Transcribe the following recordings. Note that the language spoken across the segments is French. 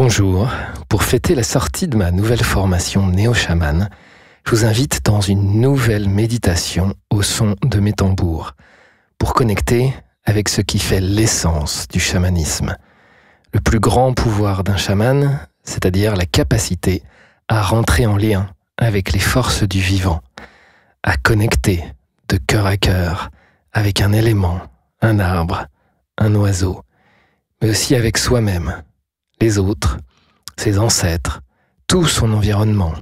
Bonjour, pour fêter la sortie de ma nouvelle formation néo-chaman, je vous invite dans une nouvelle méditation au son de mes tambours, pour connecter avec ce qui fait l'essence du chamanisme. Le plus grand pouvoir d'un chaman, c'est-à-dire la capacité à rentrer en lien avec les forces du vivant, à connecter de cœur à cœur avec un élément, un arbre, un oiseau, mais aussi avec soi-même, les autres, ses ancêtres, tout son environnement.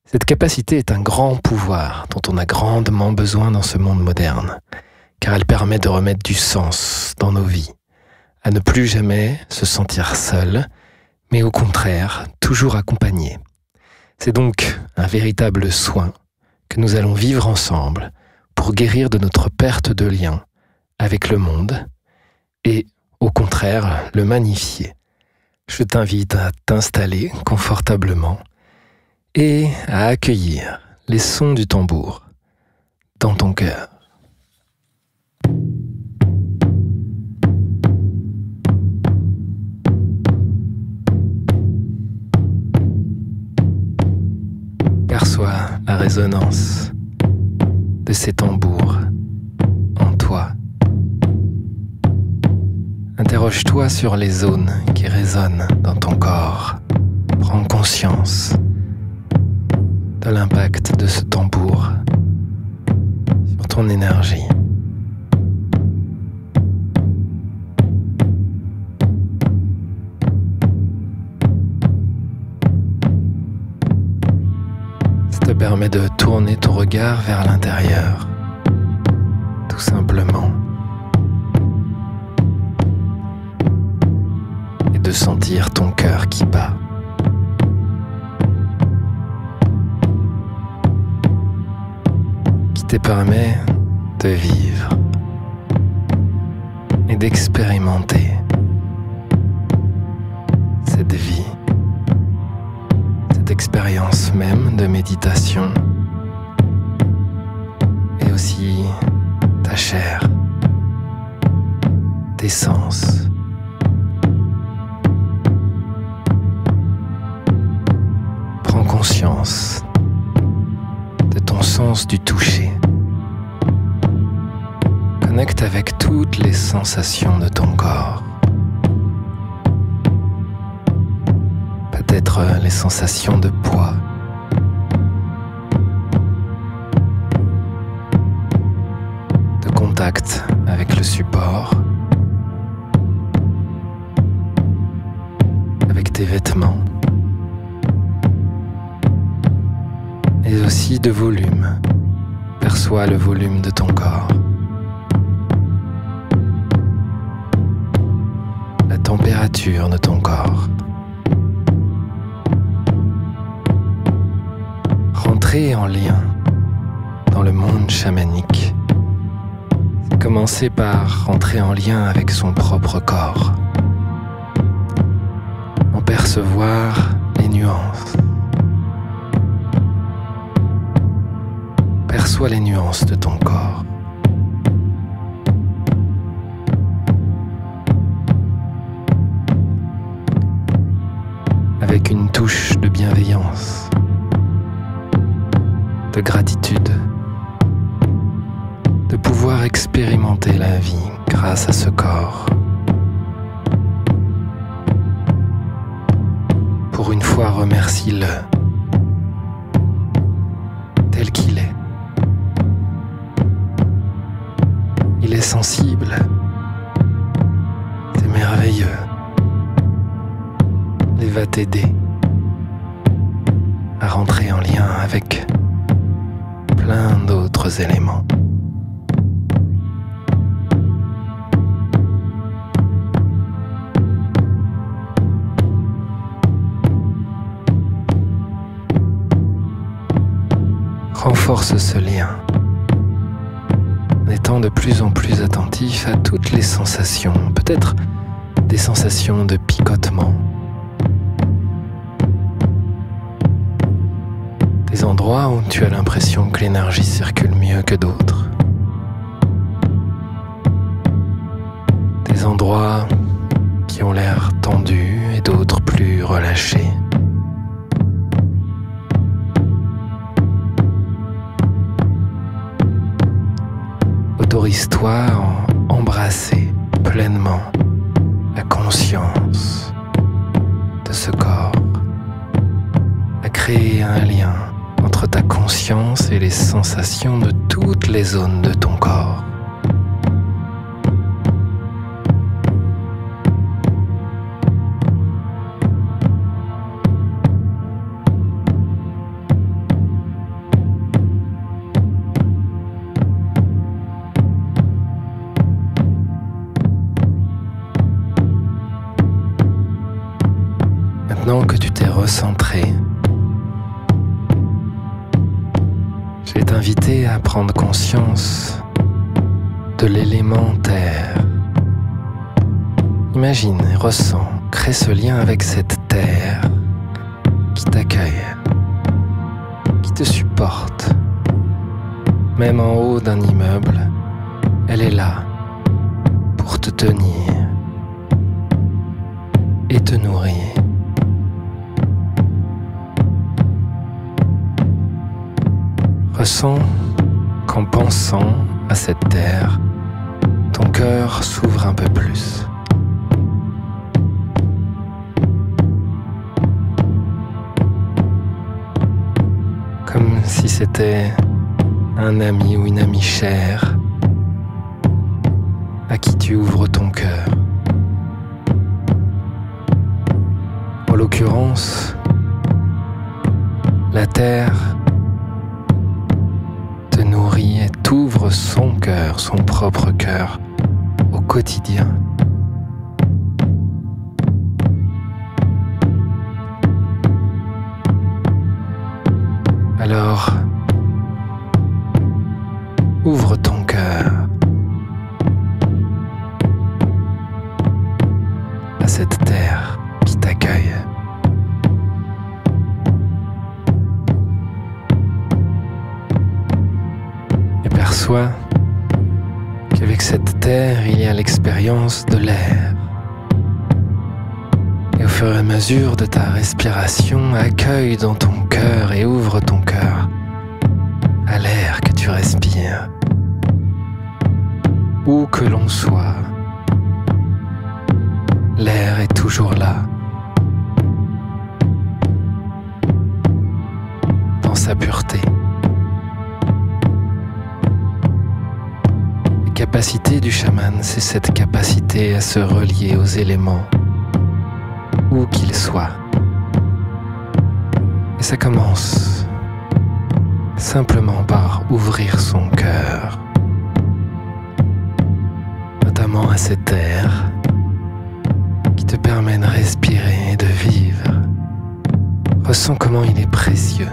Cette capacité est un grand pouvoir dont on a grandement besoin dans ce monde moderne, car elle permet de remettre du sens dans nos vies, à ne plus jamais se sentir seul, mais au contraire, toujours accompagné. C'est donc un véritable soin que nous allons vivre ensemble pour guérir de notre perte de lien avec le monde et, au contraire, le magnifier. Je t'invite à t'installer confortablement et à accueillir les sons du tambour dans ton cœur. Perçois la résonance de ces tambours en toi. Interroge-toi sur les zones qui résonnent dans ton corps. Prends conscience de l'impact de ce tambour sur ton énergie. Ça te permet de tourner ton regard vers l'intérieur, tout simplement. De sentir ton cœur qui bat. Qui te permet de vivre et d'expérimenter cette vie, cette expérience même de méditation et aussi ta chair, tes sens. Prends conscience de ton sens du toucher. Connecte avec toutes les sensations de ton corps. Peut-être les sensations de poids. De contact avec le support. Avec tes vêtements. Et aussi de volume. Perçois le volume de ton corps. La température de ton corps. Rentrer en lien dans le monde chamanique, c'est commencer par rentrer en lien avec son propre corps. En percevoir les nuances. Perçois les nuances de ton corps. Avec une touche de bienveillance, de gratitude, de pouvoir expérimenter la vie grâce à ce corps. Pour une fois, remercie-le tel qu'il est. Il est sensible, c'est merveilleux. Il va t'aider à rentrer en lien avec plein d'autres éléments. Renforce ce lien en étant de plus en plus attentif à toutes les sensations, peut-être des sensations de picotement, des endroits où tu as l'impression que l'énergie circule mieux que d'autres, des endroits qui ont l'air tendus et d'autres plus relâchés. Autorise-toi à embrasser pleinement la conscience de ce corps, à créer un lien entre ta conscience et les sensations de toutes les zones de ton corps. Maintenant que tu t'es recentré, je vais t'inviter à prendre conscience de l'élément terre. Imagine et ressens, crée ce lien avec cette terre qui t'accueille, qui te supporte. Même en haut d'un immeuble, elle est là pour te tenir et te nourrir. Ressens qu'en pensant à cette terre, ton cœur s'ouvre un peu plus. Comme si c'était un ami ou une amie chère à qui tu ouvres ton cœur. En l'occurrence, la terre te nourrit et t'ouvre son cœur, son propre cœur, au quotidien. Alors, ouvre ton cœur à cette terre qui t'accueille. Perçois qu'avec cette terre, il y a l'expérience de l'air. Et au fur et à mesure de ta respiration, accueille dans ton cœur et ouvre ton cœur à l'air que tu respires. Où que l'on soit, l'air est toujours là, dans sa pureté. La capacité du chaman, c'est cette capacité à se relier aux éléments, où qu'ils soient. Et ça commence simplement par ouvrir son cœur, notamment à cet air qui te permet de respirer et de vivre. Ressens comment il est précieux.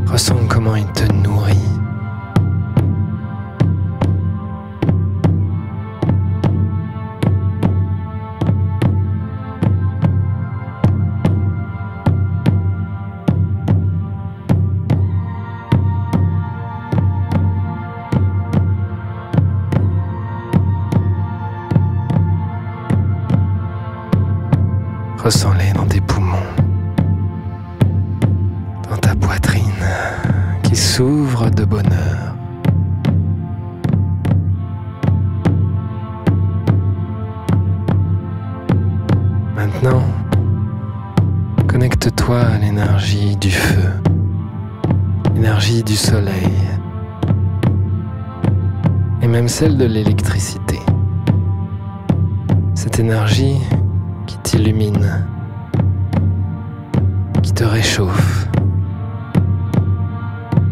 Ressens comment il te nourrit. Ressens-les dans tes poumons, dans ta poitrine qui s'ouvre de bonheur. Maintenant, connecte-toi à l'énergie du feu, l'énergie du soleil et même celle de l'électricité. Cette énergie qui t'illumine, qui te réchauffe,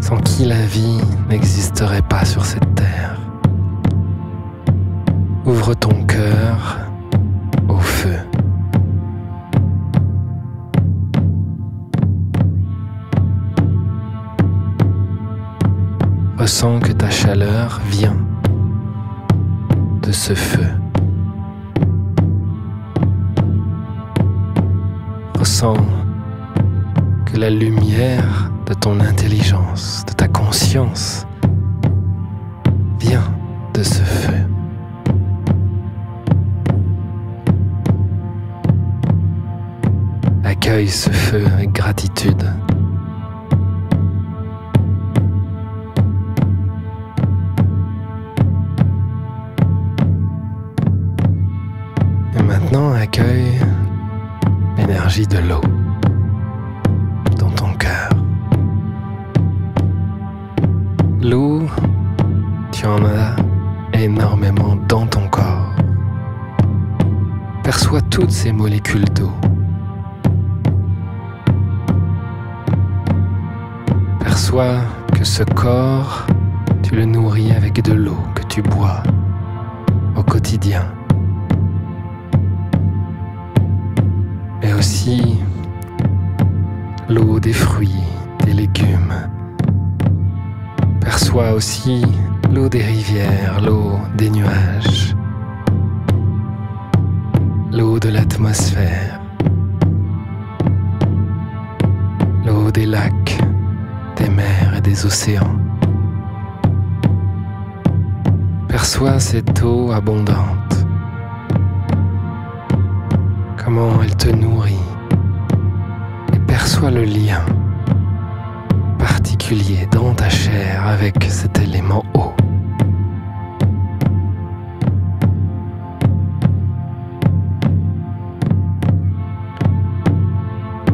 sans qui la vie n'existerait pas sur cette terre. Ouvre ton cœur au feu. Ressens que ta chaleur vient de ce feu. Ressens que la lumière de ton intelligence, de ta conscience, vient de ce feu. Accueille ce feu avec gratitude. Et maintenant, accueille l'énergie de l'eau dans ton cœur. L'eau, tu en as énormément dans ton corps. Perçois toutes ces molécules d'eau. Perçois que ce corps, tu le nourris avec de l'eau que tu bois au quotidien. Mais aussi l'eau des fruits, des légumes. Perçois aussi l'eau des rivières, l'eau des nuages, l'eau de l'atmosphère, l'eau des lacs, des mers et des océans. Perçois cette eau abondante, comment elle te nourrit, et perçois le lien particulier dans ta chair avec cet élément eau.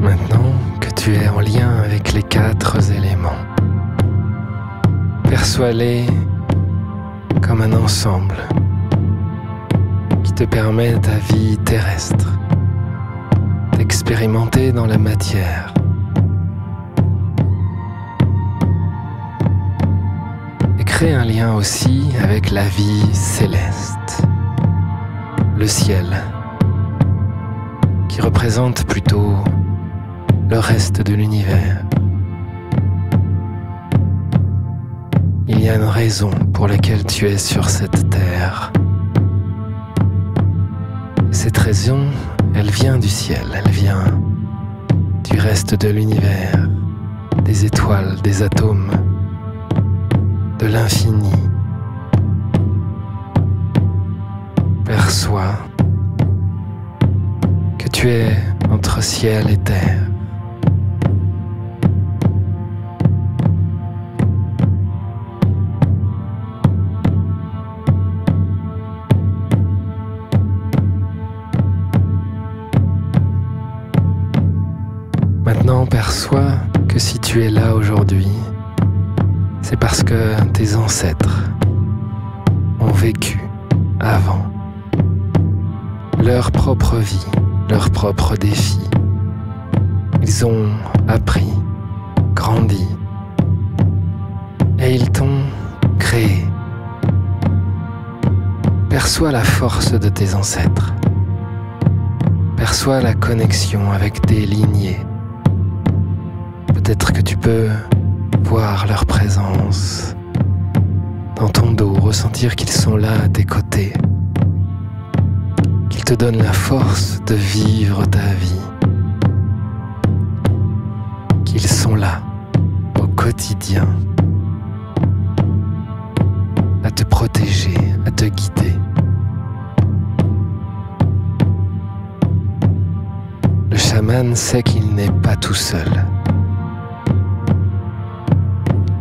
Maintenant que tu es en lien avec les 4 éléments, perçois-les comme un ensemble qui te permet ta vie terrestre d'expérimenter dans la matière. Et crée un lien aussi avec la vie céleste, le ciel, qui représente plutôt le reste de l'univers. Il y a une raison pour laquelle tu es sur cette terre. Cette raison, elle vient du ciel, elle vient du reste de l'univers, des étoiles, des atomes, de l'infini. Perçois que tu es entre ciel et terre. Maintenant, perçois que si tu es là aujourd'hui, c'est parce que tes ancêtres ont vécu avant leur propre vie, leurs propres défis. Ils ont appris, grandi, et ils t'ont créé. Perçois la force de tes ancêtres. Perçois la connexion avec tes lignées. Peut-être que tu peux voir leur présence dans ton dos, ressentir qu'ils sont là à tes côtés, qu'ils te donnent la force de vivre ta vie, qu'ils sont là au quotidien à te protéger, à te guider. Le chaman sait qu'il n'est pas tout seul.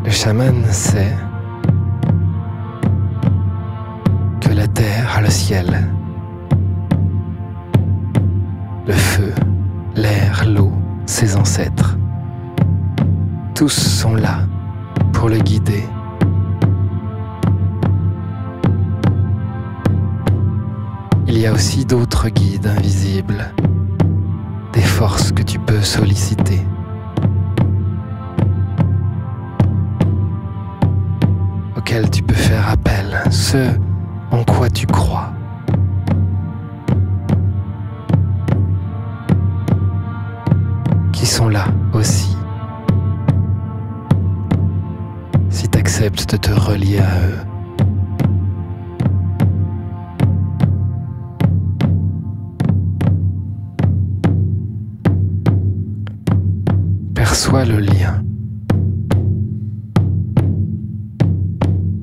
Le chaman sait que la terre, le ciel, le feu, l'air, l'eau, ses ancêtres, tous sont là pour le guider. Il y a aussi d'autres guides invisibles, des forces que tu peux solliciter. Auxquels tu peux faire appel, ce en quoi tu crois. Qui sont là aussi, si tu acceptes de te relier à eux. Perçois le lien.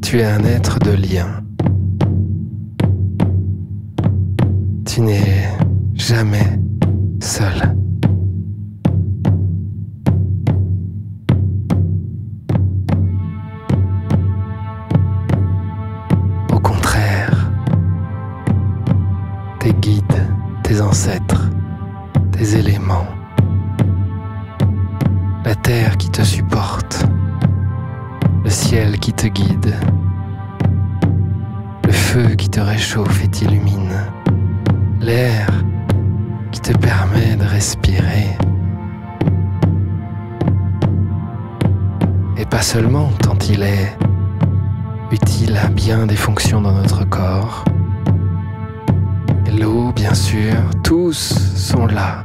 Tu es un être de lien. Tu n'es jamais seul. tes guides, tes ancêtres, tes éléments, la terre qui te supporte, le ciel qui te guide, le feu qui te réchauffe et t'illumine, l'air qui te permet de respirer. Et pas seulement tant il est utile à bien des fonctions dans notre corps. Et l'eau, bien sûr, tous sont là,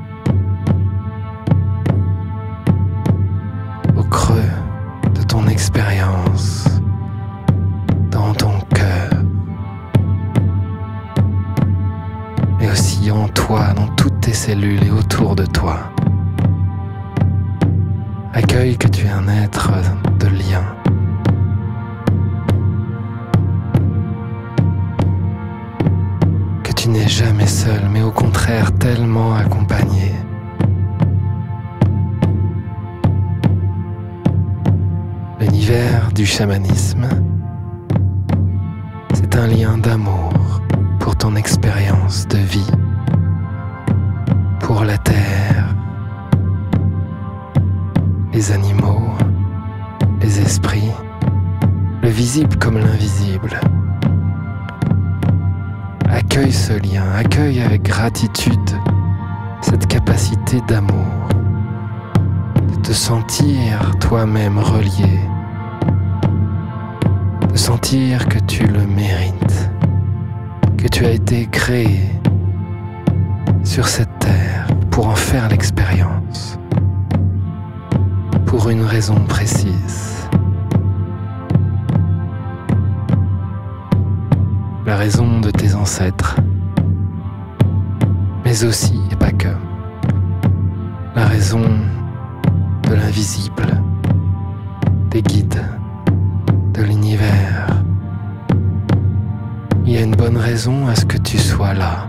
au creux de ton expérience, dans ton cœur, mais aussi en toi, dans toutes tes cellules et autour de toi. Accueille que tu es un être de lien. Que tu n'es jamais seul, mais au contraire tellement accompagné. L'univers du chamanisme, c'est un lien d'amour pour ton expérience de vie, pour la terre, les animaux, les esprits, le visible comme l'invisible. Accueille ce lien, accueille avec gratitude cette capacité d'amour, de te sentir toi-même relié, de sentir que tu le mérites, que tu as été créé sur cette terre pour en faire l'expérience, pour une raison précise. La raison de tes ancêtres, mais aussi, et pas que, la raison de l'invisible, des guides, de l'univers. Il y a une bonne raison à ce que tu sois là,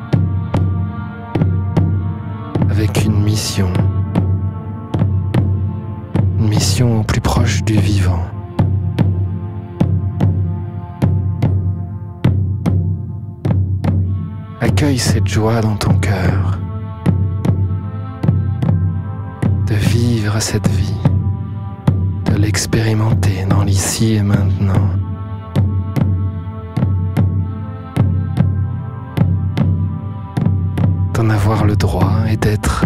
avec une mission au plus proche du vivant. Accueille cette joie dans ton cœur, de vivre cette vie, de l'expérimenter dans l'ici et maintenant. D'en avoir le droit et d'être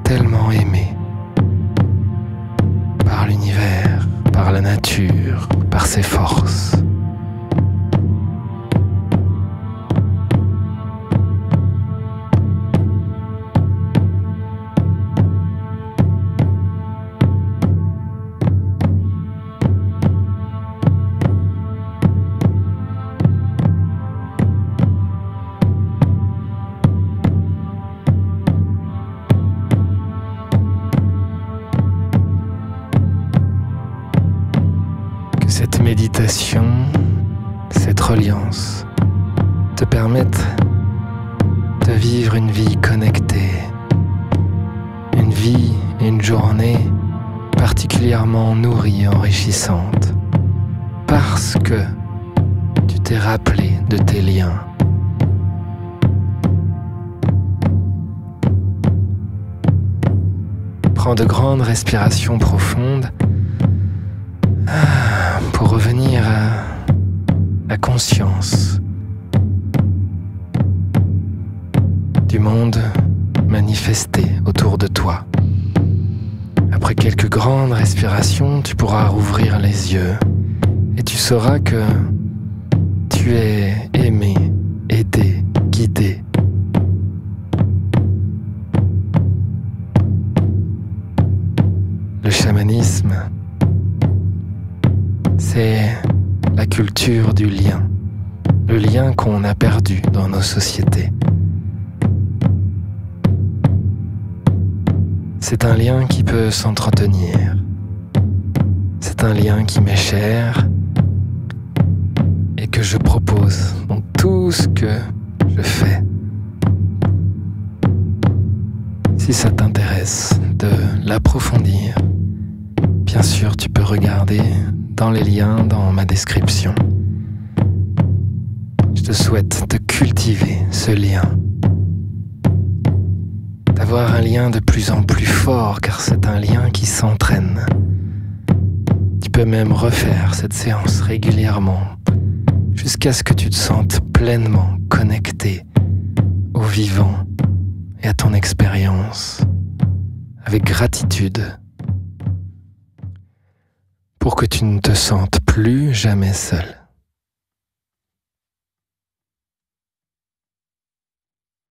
tellement aimé par l'univers, par la nature, par ses forces. Cette méditation, cette reliance te permettent de vivre une vie connectée, une vie et une journée particulièrement nourrie et enrichissante, parce que tu t'es rappelé de tes liens. Prends de grandes respirations profondes pour revenir à la conscience du monde manifesté autour de toi. Après quelques grandes respirations, tu pourras rouvrir les yeux et tu sauras que tu es aimé, aidé, guidé. Le chamanisme, c'est la culture du lien, le lien qu'on a perdu dans nos sociétés. C'est un lien qui peut s'entretenir. C'est un lien qui m'est cher et que je propose dans tout ce que je fais. Si ça t'intéresse de l'approfondir, bien sûr, tu peux regarder dans les liens dans ma description. Je te souhaite te cultiver ce lien. D'avoir un lien de plus en plus fort, car c'est un lien qui s'entraîne. Tu peux même refaire cette séance régulièrement, jusqu'à ce que tu te sentes pleinement connecté au vivant et à ton expérience, avec gratitude, pour que tu ne te sentes plus jamais seul.